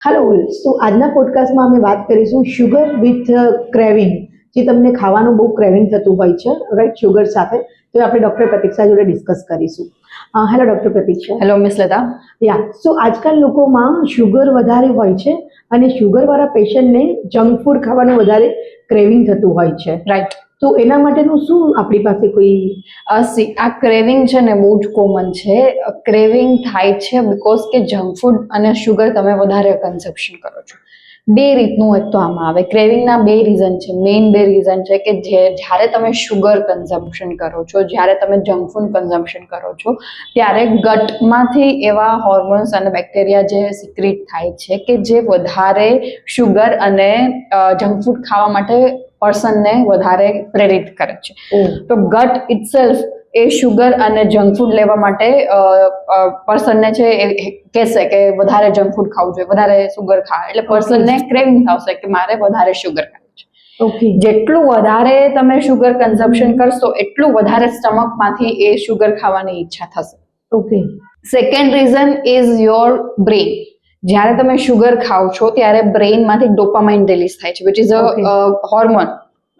Hello, તો આજના પોડકાસ્ટમાં અમે વાત કરીશું શુગર વિથ ક્રેવિંગ. જે તમને ખાવાનું બહુ ક્રેવિંગ થતું હોય છે, રાઈટ, શુગર સાથે. તો આપણે ડૉક્ટર પ્રતીક્ષા જોડે ડિસ્કસ કરીશું. Hello doctor Pratiksha. Hello miss Lata. Yeah, so આજકાલ લોકોમાં શુગર વધારે હોય છે અને શુગરવાળા પેશન્ટને જંક ફૂડ ખાવાનું વધારે ક્રેવિંગ થતું હોય છે, રાઈટ. તો એના માટેનું શું આપણી પાસે કોઈ આ ક્રેવિંગ છે ને બહુ જ કોમન છે. ક્રેવિંગ થાય છે બીકોઝ કે જંક ફૂડ અને શુગર તમે વધારે કન્ઝપ્શન કરો છો. બે રીતનું એક તો આમાં આવે. ક્રેવિંગના બે રીઝન છે, મેઇન બે રીઝન છે કે જ્યારે તમે શુગર કન્ઝમ્પશન કરો છો, જ્યારે તમે જંક ફૂડ કન્ઝમ્પશન કરો છો, ત્યારે ગટમાંથી એવા હોર્મોન્સ અને બેક્ટેરિયા જે સિક્રેટ થાય છે કે જે વધારે શુગર અને જંક ફૂડ ખાવા માટે પર્સનને વધારે પ્રેરિત કરે છે. તો ગટ ઇટસેલ્ફ એ શુગર અને જંક ફૂડ લેવા માટે પર્સનને છે એ કહેશે કે વધારે જંક ફૂડ ખાવું જોઈએ, વધારે શુગર ખાવા, એટલે પર્સનને ક્રેવિંગ થશે કે મારે વધારે શુગર ખાવું છે. ઓકે, જેટલું વધારે તમે શુગર કન્ઝમ્પશન કરશો એટલું વધારે સ્ટમકમાંથી એ શુગર ખાવાની ઈચ્છા થશે. Okay. Second reason is your brain. જ્યારે તમે શુગર ખાઓ છો ત્યારે બ્રેઇનમાંથી ડોપામાઇન રિલીઝ થાય છે, which is a hormone.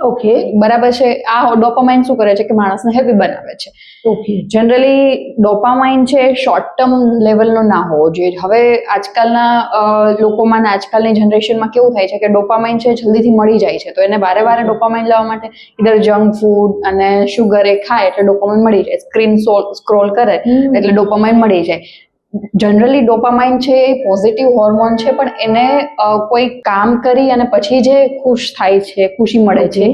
Okay, બરાબર છે. આ ડોપામાઇન શું કરે છે કે માણસને હેપી બનાવે છે. ઓકે. જનરલી ડોપામાઇન છે શોર્ટ ટર્મ લેવલનો ના હોવો જોઈએ. હવે આજકાલના લોકોમાં ને આજકાલની જનરેશનમાં કેવું થાય છે કે ડોપામાઇન છે જલ્દીથી મળી જાય છે, તો એને વારે વારે ડોપામાઇન લેવા માટે ઇધર જંક ફૂડ અને શુગર એ ખાય એટલે ડોપામાઇન મળી જાય. સ્ક્રીન સ્ક્રોલ કરે એટલે ડોપામાઇન મળી જાય. જનરલી ડોપામાઇન છે એ પોઝિટિવ હોર્મોન છે, પણ એને કોઈ કામ કરી અને પછી જે ખુશ થાય છે, ખુશી મળે છે,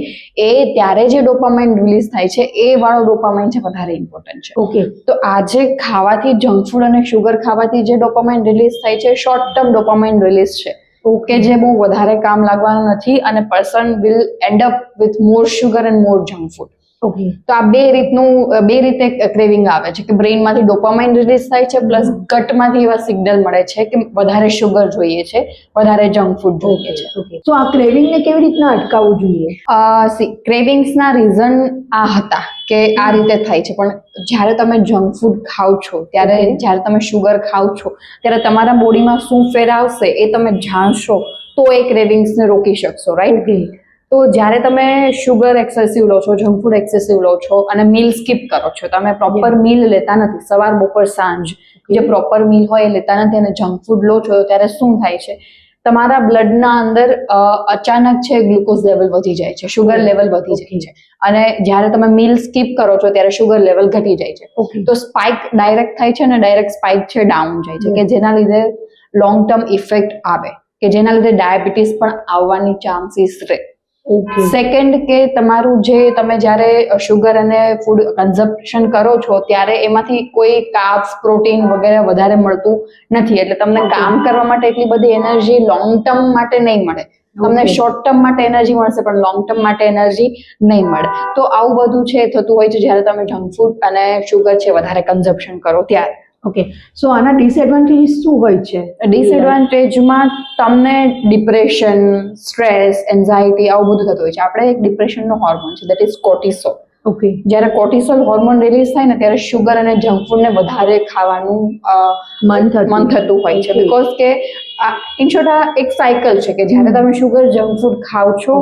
એ ત્યારે જે ડોપામાઇન રિલીઝ થાય છે એ વાળો ડોપામાઇન છે વધારે ઇમ્પોર્ટન્ટ છે. ઓકે. તો આજે ખાવાથી જંક ફૂડ અને શુગર ખાવાથી જે ડોપામાઇન રિલીઝ થાય છે શોર્ટ ટર્મ ડોપામાઇન રિલીઝ છે, કે જે બહુ વધારે કામ લાગવાનું નથી અને person will end up with more sugar and more junk food. Okay. તો આ બે રીતે ક્રેવિંગ આવે છે કે બ્રેઇનમાંથી ડોપામાઇન રિલીઝ થાય છે, પ્લસ ગટમાંથી એવા સિગ્નલ મળે છે કે વધારે શુગર જોઈએ છે, વધારે જંક ફૂડ જોઈએ છે. ઓકે, તો આ ક્રેવિંગને કેવી રીતના અટકાવવું જોઈએ? ક્રેવિંગ્સના રીઝન આ હતા કે આ રીતે થાય છે, પણ જ્યારે તમે જંક ફૂડ ખાઓ છો ત્યારે, જ્યારે તમે શુગર ખાઓ છો ત્યારે તમારા બોડીમાં શું ફેર આવશે એ તમે જાણશો તો એ ક્રેવિંગ્સને રોકી શકશો, રાઈટ? તો જ્યારે તમે શુગર એક્સેસિવ લો છો, જંક ફૂડ એક્સેસિવ લો છો અને મીલ સ્કીપ કરો છો, તમે પ્રોપર મીલ લેતા નથી, સવાર બપોર સાંજ જે પ્રોપર મીલ હોય એ લેતા નથી અને જંક ફૂડ લો છો, ત્યારે શું થાય છે, તમારા બ્લડના અંદર અચાનક છે ગ્લુકોઝ લેવલ વધી જાય છે, શુગર લેવલ વધી જાય છે, અને જ્યારે તમે મીલ સ્કીપ કરો છો ત્યારે શુગર લેવલ ઘટી જાય છે. તો સ્પાઇક ડાયરેક્ટ થાય છે અને ડાયરેક્ટ સ્પાઇક છે ડાઉન જાય છે, કે જેના લીધે લોંગ ટર્મ ઇફેક્ટ આવે, કે જેના લીધે ડાયાબિટીસ પણ આવવાની ચાન્સીસ રહે. સેકન્ડ કે તમારું જે તમે જ્યારે શુગર અને ફૂડ કન્ઝમ્પશન કરો છો ત્યારે એમાંથી કોઈ કાર્બ્સ, પ્રોટીન વગેરે વધારે મળતું નથી, એટલે તમને કામ કરવા માટે એટલી બધી એનર્જી લોંગ ટર્મ માટે નહીં મળે. તમને શોર્ટ ટર્મ માટે એનર્જી મળશે પણ લોંગ ટર્મ માટે એનર્જી નહીં મળે. તો આવું બધું છે થતું હોય છે જ્યારે તમે જંક ફૂડ અને શુગર છે વધારે કન્ઝમ્પશન કરો ત્યારે. ઓકે, સો આના ડિસએડવાન્ટેજીસ શું હોય છે? ડિસએડવાન્ટેજમાં તમને ડિપ્રેશન, સ્ટ્રેસ, એન્ઝાયટી આવું બધું થતું હોય છે. આપણે એક ડિપ્રેશનનો હોર્મોન છે, દેટ ઇઝ કોર્ટિસોલ. ઓકે. જ્યારે કોર્ટિસોલ હોર્મોન રિલીઝ થાય ને ત્યારે શુગર અને જંક ફૂડને વધારે ખાવાનું મન થતું હોય છે, બીકોઝ કે ઇન શોર્ટ આ એક સાયકલ છે કે જ્યારે તમે શુગર જંક ફૂડ ખાઓ છો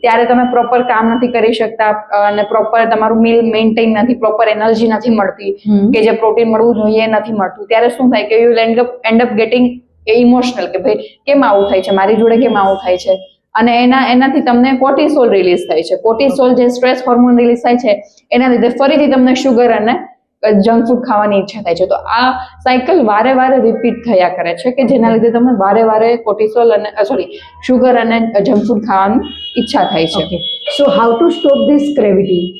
ત્યારે તમે પ્રોપર કામ નથી કરી શકતા અને પ્રોપર તમારું મીલ મેન્ટેન નથી, પ્રોપર એનર્જી નથી મળતી, કે જે પ્રોટીન મળવું જોઈએ નથી મળતું, ત્યારે શું થાય કે you will end up getting emotional કે ભાઈ કેમ આવું થાય છે, મારી જોડે કેમ આવું થાય છે, અને એનાથી તમને કોર્ટિસોલ રિલીઝ થાય છે. કોર્ટિસોલ જે સ્ટ્રેસ હોર્મોન રિલીઝ થાય છે એના લીધે ફરીથી તમને શુગર અને જંક ફૂડ ખાવાની ઈચ્છા થાય છે. તો આ સાયકલ વારે વારે રિપીટ થયા કરે છે, કે જેના લીધે તમને વારે વારે કોર્ટિસોલ અને શુગર અને જંક ફૂડ ખાવાની ઈચ્છા થાય છે. So how to stop this craving?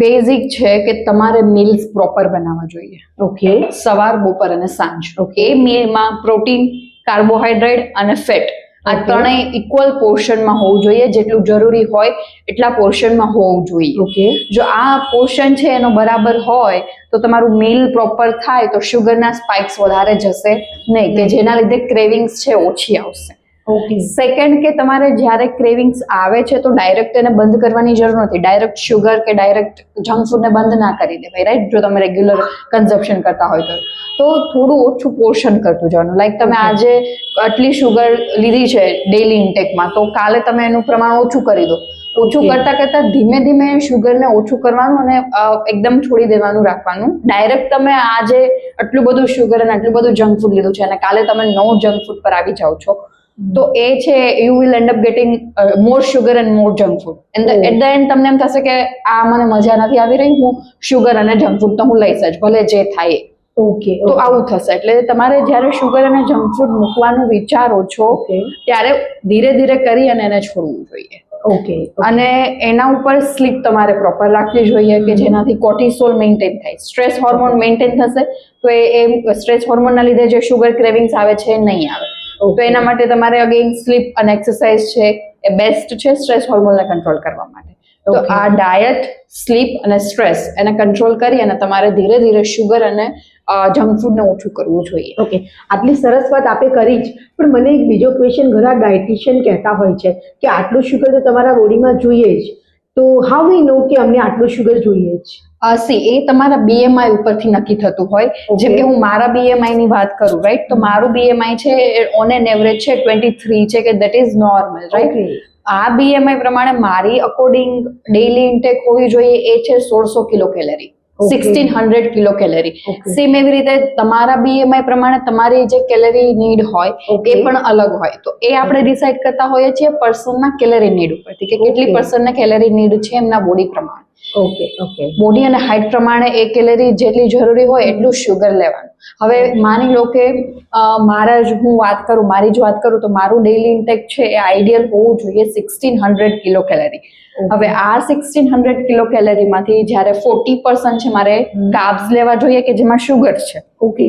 Basic છે કે તમારે મીલ્સ પ્રોપર બનાવવા જોઈએ. ઓકે. સવાર, બપોર અને સાંજ. એ મીલમાં પ્રોટીન, કાર્બોહાઈડ્રેટ અને ફેટ આ ત્રણેય ઇક્વલ પોર્શનમાં હોવું જોઈએ, જેટલું જરૂરી હોય એટલા પોર્શનમાં હોવું જોઈએ. ઓકે. જો આ પોર્શન છે એનો બરાબર હોય તો તમારું મીલ પ્રોપર થાય તો શુગરના સ્પાઇક્સ વધારે જશે નહીં, કે જેના લીધે ક્રેવિંગ્સ છે ઓછી આવશે. ઓકે સેકન્ડ કે તમારે જ્યારે ક્રેવિંગ્સ આવે છે તો ડાયરેક્ટ એને બંધ કરવાની જરૂર નથી. ડાયરેક્ટ શુગર કે ડાયરેક્ટ જંક ફૂડને બંધ ના કરી દેવાય, રાઈટ? જો તમે રેગ્યુલર કન્ઝપ્શન કરતા હોય તો થોડું ઓછું પોર્શન કરતું જવાનું. લાઈક તમે આજે આટલી શુગર લીધી છે ડેલી ઇન્ટેકમાં, તો કાલે તમે એનું પ્રમાણ ઓછું કરી દો. ઓછું કરતા કરતા ધીમે ધીમે શુગરને ઓછું કરવાનું અને એકદમ છોડી દેવાનું રાખવાનું. ડાયરેક્ટ તમે આજે આટલું બધું શુગર અને આટલું બધું જંક ફૂડ લીધું છે અને કાલે તમે નો જંક ફૂડ પર આવી જાઓ છો, તો એ છે you will end up getting more sugar and more junk food. At the end તમને એમ થશે કે આ મને મજા નથી આવી રહી, હું શુગર અને જંક ફૂડ તો હું લઈશ જ, ભલે જે થાય. ઓકે તો આવું થશે. એટલે તમારે જ્યારે શુગર અને જંક ફૂડ મૂકવાનું વિચારો છો ત્યારે ધીરે ધીરે કરી અને એને છોડવું જોઈએ. ઓકે અને એના ઉપર સ્લીપ તમારે પ્રોપર રાખવી જોઈએ કે જેનાથી કોર્ટિસોલ મેન્ટેન થાય, સ્ટ્રેસ હોર્મોન મેન્ટેન થશે, તો એ સ્ટ્રેસ હોર્મોનના લીધે જે શુગર ક્રેવિંગ્સ આવે છે એ નહીં આવે. તો એના માટે તમારે અગેન સ્લીપ અને એક્સરસાઇઝ છે એ બેસ્ટ છે સ્ટ્રેસ હોર્મોનને કંટ્રોલ કરવા માટે. તો આ ડાયટ, સ્લીપ અને સ્ટ્રેસ એને કંટ્રોલ કરી અને તમારે ધીરે ધીરે શુગર અને જંક ફૂડને ઓછું કરવું જોઈએ. ઓકે, આટલી સરસ વાત આપે કરી જ, પણ મને એક બીજો ક્વેશ્ચન ઘણા ડાયટિશિયન કહેતા હોય છે કે આટલું શુગર તો તમારા બોડીમાં જોઈએ જ, તો હાઉ વી નો કે અમને આટલું શુગર જોઈએ જ? એ તમારા BMI ઉપરથી નક્કી થતું હોય. જેમ કે હું મારા BMI ની વાત કરું, રાઈટ? તો મારું BMI છે ઓન એન એવરેજ છે 23 છે, કે દેટ ઇઝ નોર્મલ, રાઈટ? આ BMI પ્રમાણે મારી અકોર્ડિંગ ડેઇલી ઇન્ટેક હોવી જોઈએ એ છે 1600 kilo calorie, 1600 kilo calorie. Same એવી રીતે તમારા BMI પ્રમાણે તમારી જે કેલરી નીડ હોય એ પણ અલગ હોય. તો એ આપણે ડિસાઈડ કરતા હોઈએ છીએ પર્સનના કેલરી નીડ ઉપરથી કે કેટલી પર્સનને કેલરી નીડ છે એમના બોડી પ્રમાણે. બોડી અને હાઇટ પ્રમાણે એ કેલરી જેટલી જરૂરી હોય એટલું શુગર લેવાનું. હવે માની લો કે મારી જ વાત કરું તો મારું ડેઇલી ઇન્ટેક છે એ આઈડિયલ હોવું જોઈએ 1600 કિલો કેલરી. હવે આ 1600 કિલો કેલરીમાંથી જ્યારે 40% છે મારે કાર્બ્સ લેવા જોઈએ કે જેમાં શુગર છે. ઓકે,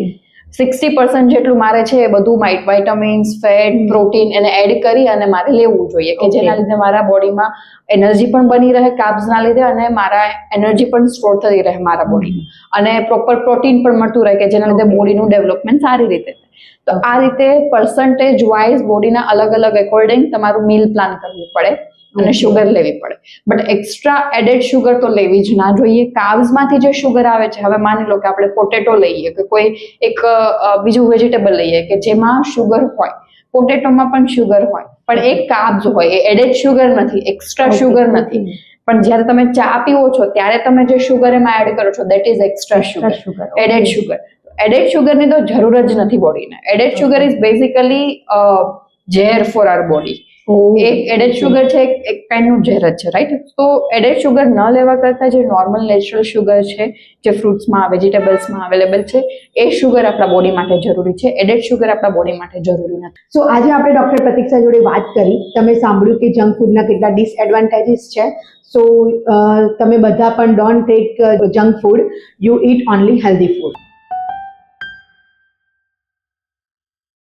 60% જેટલું મારે છે એ બધું વાઇટામિન્સ, ફેટ, પ્રોટીન એને એડ કરી અને મારે લેવું જોઈએ કે જેના લીધે મારા બોડીમાં એનર્જી પણ બની રહે કાર્બ્સના લીધે અને મારા એનર્જી પણ સ્ટોર થઈ રહે મારા બોડીમાં, અને પ્રોપર પ્રોટીન પણ મળતું રહે કે જેના લીધે બોડીનું ડેવલપમેન્ટ સારી રીતે થાય. તો આ રીતે પર્સન્ટેજ વાઇઝ બોડીના અલગ અલગ એકોર્ડિંગ તમારું મીલ પ્લાન કરવું પડે અને શુગર લેવી પડે. બટ એક્સ્ટ્રા એડેડ શુગર તો લેવી જ ના જોઈએ. કાર્બ્સમાંથી જે શુગર આવે છે, હવે માની લો કે આપણે પોટેટો લઈએ કે કોઈ એક બીજું વેજીટેબલ લઈએ કે જેમાં શુગર હોય, પોટેટોમાં પણ શુગર હોય પણ એ કાર્બ્સ હોય, એ એડેડ શુગર નથી, એક્સ્ટ્રા શુગર નથી. પણ જ્યારે તમે ચા પીવો છો ત્યારે તમે જે શુગર એમાં એડ કરો છો that is extra sugar, added sugar. Added શુગરની તો જરૂર જ નથી બોડીને. એડેડ શુગર ઇઝ બેઝિકલી ઝેર ફોર આર બોડી. એક એડેડ શુગર છે એક કાઇન્ડનું ઝેર જ છે, રાઈટ? તો એડેડ શુગર ન લેવા કરતાં જે નોર્મલ નેચરલ શુગર છે જે ફ્રૂટ્સમાં, વેજીટેબલ્સમાં અવેલેબલ છે એ શુગર આપણા બોડી માટે જરૂરી છે. એડેડ શુગર આપણા બોડી માટે જરૂરી નથી. સો આજે આપણે ડોક્ટર પ્રતીક્ષા જોડે વાત કરી. તમે સાંભળ્યું કે જંક ફૂડના કેટલા ડિસએડવાન્ટેજીસ છે. સો તમે બધા પણ don't take junk food, you it only healthy food.